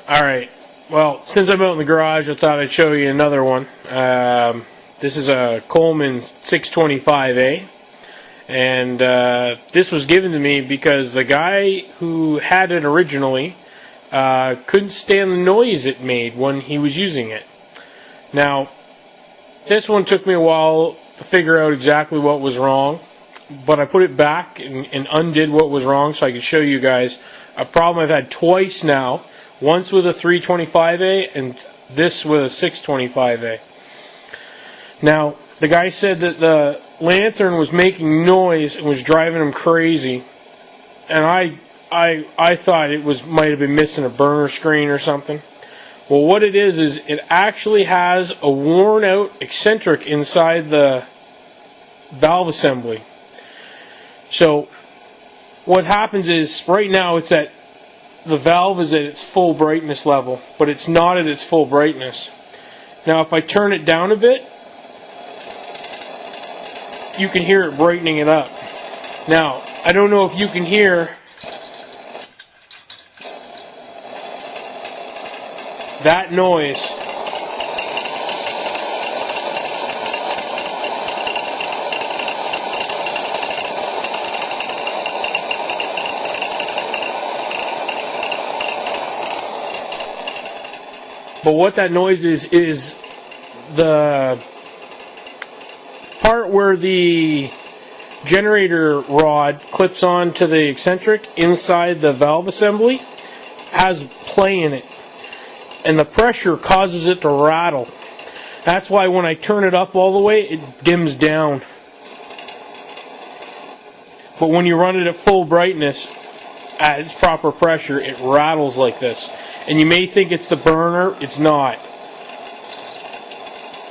Alright, well, since I'm out in the garage, I thought I'd show you another one. This is a Coleman 625A, and this was given to me because the guy who had it originally couldn't stand the noise it made when he was using it. Now, this one took me a while to figure out exactly what was wrong, but I put it back and undid what was wrong so I could show you guys a problem I've had twice now. Once with a 325A and this with a 625A. Now, the guy said that the lantern was making noise and was driving him crazy. And I thought it might have been missing a burner screen or something. Well, what it is it actually has a worn out eccentric inside the valve assembly. So, what happens is, right now it's at the valve is at its full brightness level, but it's not at its full brightness. Now if I turn it down a bit, you can hear it brightening it up. Now, I don't know if you can hear that noise. But what that noise is the part where the generator rod clips onto the eccentric inside the valve assembly has play in it. And the pressure causes it to rattle. That's why when I turn it up all the way, it dims down. But when you run it at full brightness, at its proper pressure, it rattles like this. And you may think it's the burner, it's not.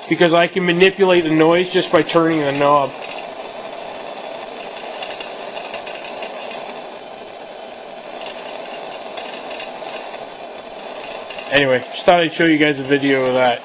Because I can manipulate the noise just by turning the knob. Anyway, just thought I'd show you guys a video of that.